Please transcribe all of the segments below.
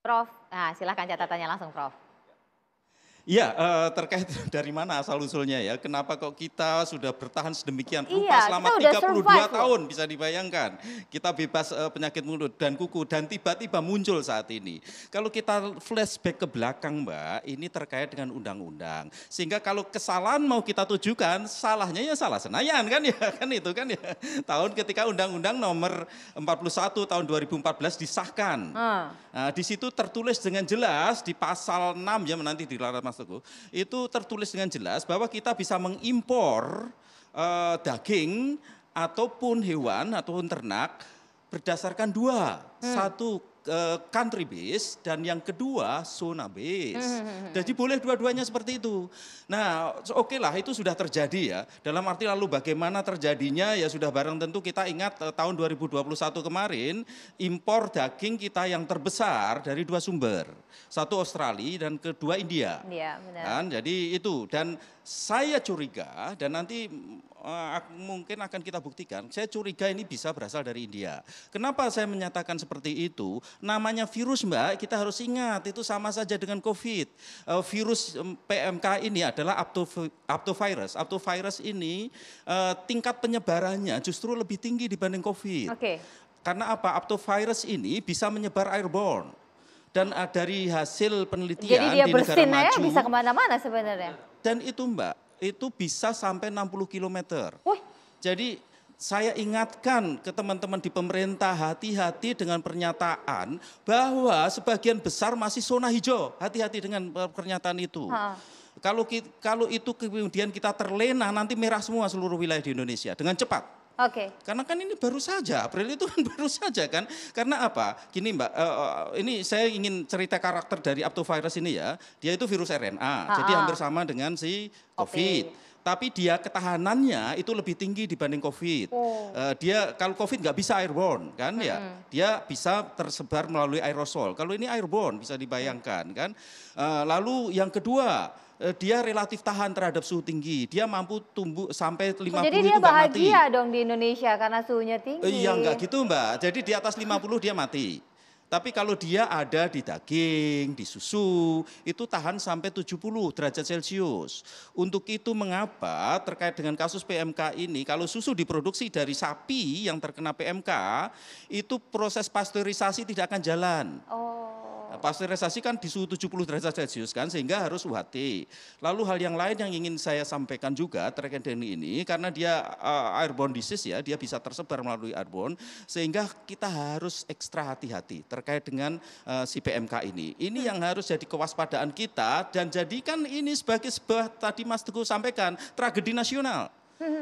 Prof, nah silakan catatannya langsung Prof. Iya, terkait dari mana asal-usulnya ya, kenapa kok kita sudah bertahan sedemikian rupa Iya, kita selama udah 32 survive loh. tahun, bisa dibayangkan. Kita bebas penyakit mulut dan kuku dan tiba-tiba muncul saat ini. Kalau kita flashback ke belakang Mbak, ini terkait dengan undang-undang. Sehingga kalau kesalahan mau kita tujukan, salahnya ya salah Senayan kan ya, kan itu kan ya. Tahun ketika Undang-Undang nomor 41 tahun 2014 disahkan. Nah, di situ tertulis dengan jelas di pasal 6 ya nanti dilarang Mas Teguh, itu tertulis dengan jelas bahwa kita bisa mengimpor daging ataupun hewan ataupun ternak berdasarkan dua, satu country base dan yang kedua zona base. Jadi boleh dua-duanya seperti itu. Nah, oke lah itu sudah terjadi ya. Dalam arti lalu bagaimana terjadinya ya sudah barang tentu kita ingat tahun 2021 kemarin impor daging kita yang terbesar dari dua sumber. Satu Australia dan kedua India. Iya, benar. Kan, jadi itu dan saya curiga dan nanti mungkin akan kita buktikan, saya curiga ini bisa berasal dari India. Kenapa saya menyatakan seperti itu? Namanya virus Mbak, kita harus ingat itu sama saja dengan COVID. Virus PMK ini adalah aptovirus. Aptovirus ini tingkat penyebarannya justru lebih tinggi dibanding COVID. Oke. Karena apa? Aptovirus ini bisa menyebar airborne. Dan dari hasil penelitian Jadi dia di negara bersinnya maju. bisa kemana-mana sebenarnya. Dan itu Mbak, itu bisa sampai 60 km. Wih. Jadi saya ingatkan ke teman-teman di pemerintah hati-hati dengan pernyataan bahwa sebagian besar masih zona hijau. Hati-hati dengan pernyataan itu. Kalau itu kemudian kita terlena nanti merah semua seluruh wilayah di Indonesia dengan cepat. Oke. Karena kan ini baru saja, April itu kan baru saja kan. Karena apa? Gini Mbak, ini saya ingin cerita karakter dari aptovirus ini ya. Dia itu virus RNA, jadi hampir sama dengan si COVID. Tapi dia ketahanannya itu lebih tinggi dibanding COVID. Dia kalau COVID nggak bisa airborne kan ya, dia bisa tersebar melalui aerosol. Kalau ini airborne bisa dibayangkan kan. Lalu yang kedua, dia relatif tahan terhadap suhu tinggi. Dia mampu tumbuh sampai 50 Jadi itu dia nggak mati. bahagia dong di Indonesia karena suhunya tinggi. Iya enggak gitu Mbak. Jadi di atas 50 dia mati. Tapi kalau dia ada di daging, di susu, itu tahan sampai 70 derajat Celcius. Untuk itu mengapa terkait dengan kasus PMK ini, kalau susu diproduksi dari sapi yang terkena PMK, itu proses pasteurisasi tidak akan jalan. Pasteurisasi kan di suhu 70 derajat Celcius kan, sehingga harus UHT. Lalu hal yang lain yang ingin saya sampaikan juga terkait dengan ini, karena dia airborne disease ya, dia bisa tersebar melalui airborne, sehingga kita harus ekstra hati-hati terkait dengan si PMK ini. Ini yang harus jadi kewaspadaan kita dan jadikan ini sebagai sebuah, tadi Mas Teguh sampaikan, tragedi nasional.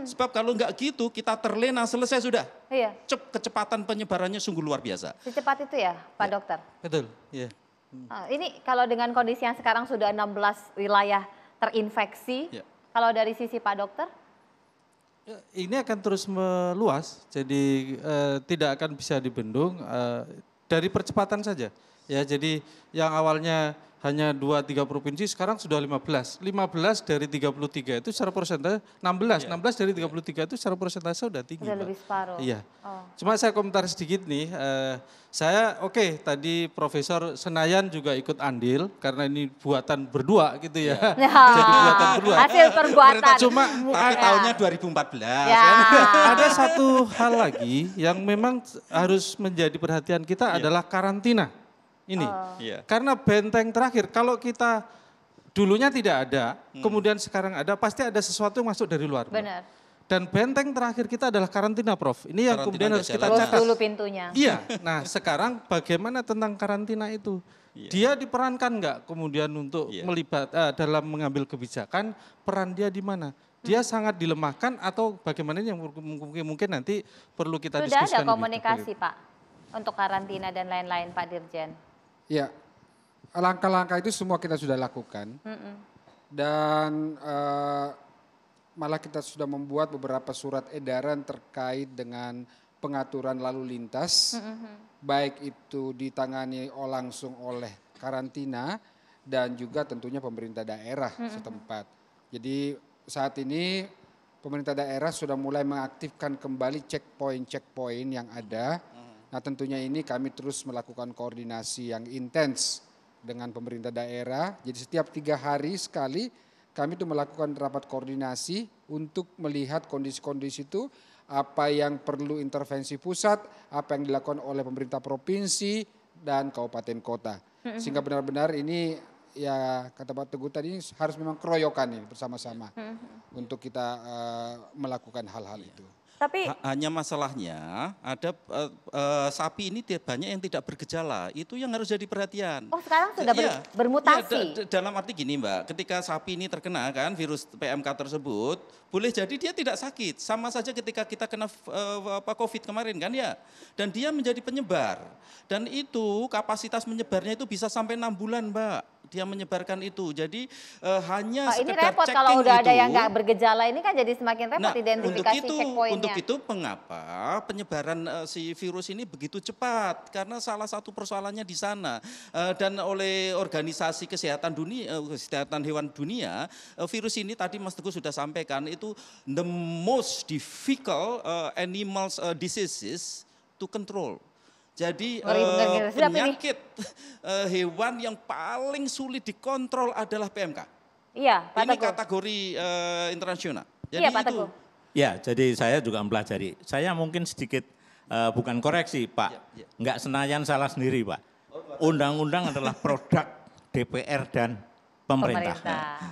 Sebab kalau enggak gitu kita terlena selesai sudah. Iya. Kecepatan penyebarannya sungguh luar biasa. Secepat itu ya Pak Dokter? Betul, iya. Ini kalau dengan kondisi yang sekarang sudah 16 wilayah terinfeksi, kalau dari sisi Pak Dokter? Ini akan terus meluas, jadi tidak akan bisa dibendung dari percepatan saja. Ya, jadi yang awalnya hanya 2-3 provinsi sekarang sudah 15. 15 dari 33 itu secara persentase 16. 16 dari 33 itu secara persentase sudah tinggi. Sudah lebih separuh. Iya. Cuma saya komentar sedikit nih. Saya tadi Profesor Senayan juga ikut andil karena ini buatan berdua gitu ya. Jadi buatan berdua. Hasil perbuatan. Cuma tapi tahunnya 2014. Ya. Ada satu hal lagi yang memang harus menjadi perhatian kita adalah karantina. Ini, karena benteng terakhir, kalau kita dulunya tidak ada, kemudian sekarang ada, pasti ada sesuatu yang masuk dari luar. Benar. Dan benteng terakhir kita adalah karantina, Prof. Ini yang kemudian harus kita catat. Dulu pintunya. Iya, nah sekarang bagaimana tentang karantina itu? Dia diperankan nggak kemudian untuk melibat dalam mengambil kebijakan, peran dia di mana? Dia sangat dilemahkan atau bagaimana yang mungkin nanti perlu kita diskusikan. Sudah ada komunikasi Pak untuk karantina dan lain-lain Pak Dirjen? Ya, langkah-langkah itu semua kita sudah lakukan dan malah kita sudah membuat beberapa surat edaran terkait dengan pengaturan lalu lintas, baik itu ditangani langsung oleh karantina dan juga tentunya pemerintah daerah setempat. Jadi saat ini pemerintah daerah sudah mulai mengaktifkan kembali checkpoint yang ada. Nah tentunya ini kami terus melakukan koordinasi yang intens dengan pemerintah daerah. Jadi setiap 3 hari sekali kami itu melakukan rapat koordinasi untuk melihat kondisi-kondisi itu, apa yang perlu intervensi pusat, apa yang dilakukan oleh pemerintah provinsi dan kabupaten kota. Sehingga benar-benar ini ya kata Pak Teguh tadi harus memang keroyokan ini bersama-sama untuk kita melakukan hal-hal itu. Tapi hanya masalahnya ada sapi ini banyak yang tidak bergejala, itu yang harus jadi perhatian. oh sekarang sudah bermutasi. Dalam arti gini Mbak, ketika sapi ini terkena kan virus PMK tersebut, boleh jadi dia tidak sakit, sama saja ketika kita kena COVID kemarin kan ya, dan dia menjadi penyebar, dan itu kapasitas menyebarnya itu bisa sampai 6 bulan Mbak. Dia menyebarkan itu, jadi hanya Pak, ini sekedar repot checking kalau udah ada itu. yang nggak bergejala ini kan jadi semakin repot identifikasi checkpointnya. Untuk itu mengapa penyebaran si virus ini begitu cepat? Karena salah satu persoalannya di sana. Dan oleh organisasi kesehatan dunia, kesehatan hewan dunia, virus ini tadi Mas Teguh sudah sampaikan itu the most difficult animals diseases to control. Jadi penyakit hewan yang paling sulit dikontrol adalah PMK. Iya, Pak Ini Teguh. kategori internasional. Jadi Iya, Pak itu. Teguh. Ya, jadi saya juga mempelajari. Saya mungkin sedikit bukan koreksi, Pak. Enggak senayan salah sendiri, Pak. Undang-undang adalah produk DPR dan pemerintah.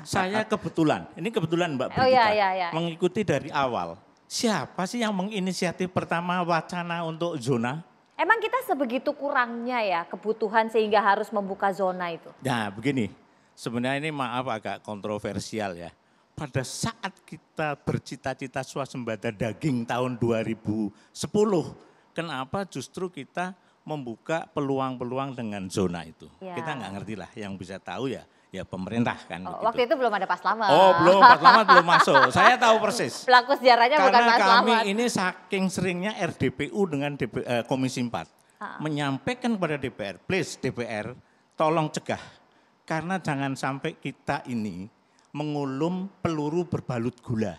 Saya kebetulan, ini kebetulan Mbak Brigita, mengikuti dari awal. Siapa sih yang menginisiatif pertama wacana untuk zona? Emang kita sebegitu kurangnya ya kebutuhan sehingga harus membuka zona itu? Nah begini, sebenarnya ini maaf agak kontroversial ya. Pada saat kita bercita-cita swasembada daging tahun 2010, kenapa justru kita membuka peluang-peluang dengan zona itu? Ya. Kita nggak ngerti lah, yang bisa tahu ya pemerintah kan. Waktu itu belum ada Pak Slamet. Oh belum, Pak Slamet belum masuk. Saya tahu persis. Pelaku sejarahnya bukan Pak Slamet. Karena kami ini saking seringnya RDPU dengan Komisi 4 menyampaikan kepada DPR, please DPR tolong cegah. Karena jangan sampai kita ini mengulum peluru berbalut gula.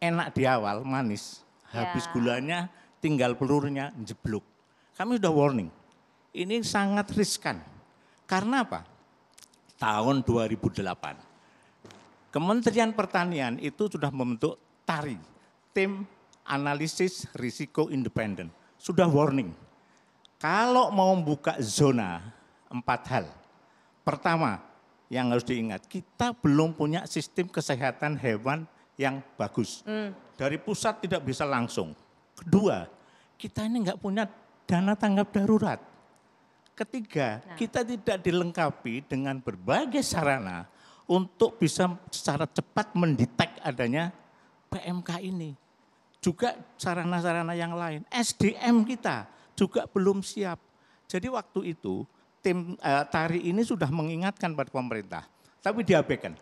Enak di awal, manis. Habis gulanya tinggal pelurunya jeblok. Kami sudah warning. Ini sangat riskan. Karena apa? Tahun 2008, Kementerian Pertanian itu sudah membentuk TARI, Tim Analisis Risiko Independen. Sudah warning, kalau mau buka zona 4 hal. Pertama, yang harus diingat, kita belum punya sistem kesehatan hewan yang bagus. Dari pusat tidak bisa langsung. Kedua, kita ini enggak punya dana tanggap darurat. Ketiga, kita tidak dilengkapi dengan berbagai sarana untuk bisa secara cepat mendetek adanya PMK ini. Juga sarana-sarana yang lain. SDM kita juga belum siap. Jadi waktu itu tim TARI ini sudah mengingatkan pada pemerintah, tapi diabaikan.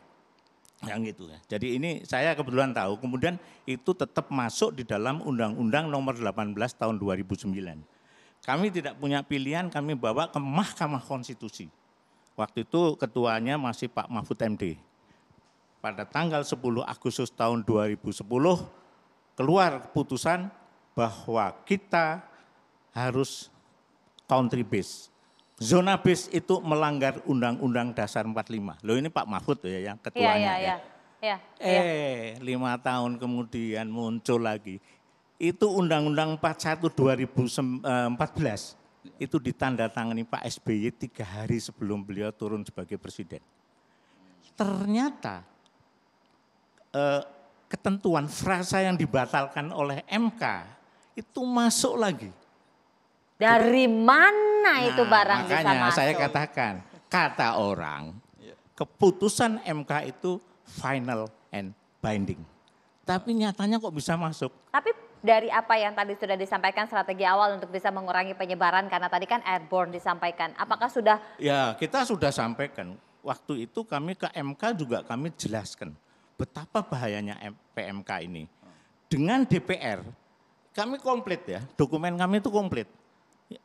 Yang gitu ya. Jadi ini saya kebetulan tahu, kemudian itu tetap masuk di dalam Undang-Undang Nomor 18 tahun 2009. Kami tidak punya pilihan, kami bawa ke Mahkamah Konstitusi. Waktu itu ketuanya masih Pak Mahfud MD. Pada tanggal 10 Agustus tahun 2010 keluar keputusan bahwa kita harus country base. Zona base itu melanggar Undang-Undang Dasar 45. Loh ini Pak Mahfud ya yang ketuanya. 5 tahun kemudian muncul lagi. Itu Undang-Undang 41 2014 itu ditandatangani Pak SBY 3 hari sebelum beliau turun sebagai presiden. Ternyata ketentuan frasa yang dibatalkan oleh MK itu masuk lagi. Dari mana itu barang bisa masuk? Makanya saya katakan, kata orang keputusan MK itu final and binding. Tapi nyatanya kok bisa masuk. Tapi dari apa yang tadi sudah disampaikan strategi awal untuk bisa mengurangi penyebaran karena tadi kan airborne disampaikan. Apakah sudah? Ya kita sudah sampaikan. Waktu itu kami ke MK juga kami jelaskan betapa bahayanya PMK ini. Dengan DPR kami komplit ya, dokumen kami itu komplit.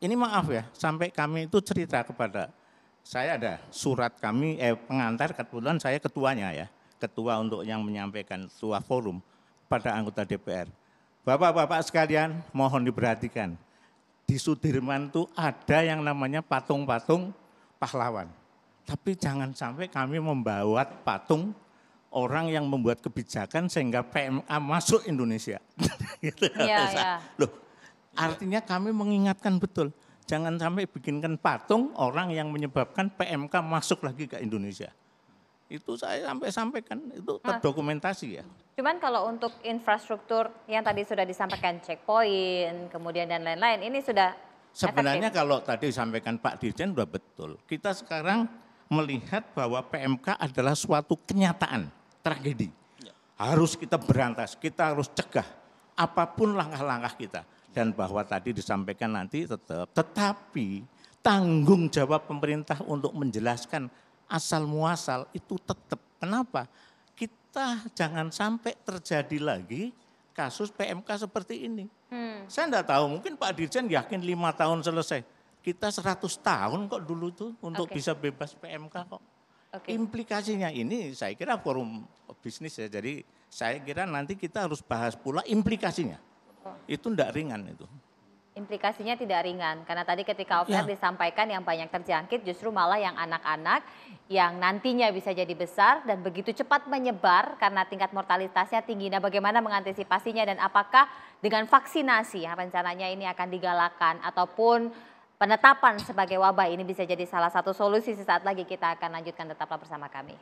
Ini maaf ya, sampai kami itu cerita kepada, saya ada surat kami, pengantar, kebetulan saya ketuanya ya. Ketua untuk yang menyampaikan ketua forum pada anggota DPR. Bapak-bapak sekalian mohon diperhatikan. di Sudirman tuh ada yang namanya patung-patung pahlawan. Tapi jangan sampai kami membawa patung orang yang membuat kebijakan sehingga PMK masuk Indonesia. Gitu. Iya. Loh, artinya kami mengingatkan betul, jangan sampai bikinkan patung orang yang menyebabkan PMK masuk lagi ke Indonesia. Itu saya sampai sampaikan, itu terdokumentasi ya. Cuman kalau untuk infrastruktur yang tadi sudah disampaikan checkpoint, kemudian dan lain-lain, ini sudah sebenarnya efektif. kalau tadi disampaikan Pak Dirjen sudah betul. Kita sekarang melihat bahwa PMK adalah suatu kenyataan, tragedi. Harus kita berantas, kita harus cegah apapun langkah-langkah kita. Dan bahwa tadi disampaikan nanti tetap, tetapi tanggung jawab pemerintah untuk menjelaskan asal muasal itu tetap. Kenapa? Kita jangan sampai terjadi lagi kasus PMK seperti ini. Saya enggak tahu, mungkin Pak Dirjen yakin 5 tahun selesai. Kita 100 tahun kok dulu tuh untuk bisa bebas PMK kok. Implikasinya ini saya kira forum bisnis ya, jadi saya kira nanti kita harus bahas pula implikasinya. Itu enggak ringan itu. Implikasinya tidak ringan, karena tadi ketika off-air disampaikan yang banyak terjangkit justru malah yang anak-anak yang nantinya bisa jadi besar dan begitu cepat menyebar karena tingkat mortalitasnya tinggi. Nah, bagaimana mengantisipasinya dan apakah dengan vaksinasi yang rencananya ini akan digalakan ataupun penetapan sebagai wabah ini bisa jadi salah satu solusi? Sesaat lagi kita akan lanjutkan, tetaplah bersama kami.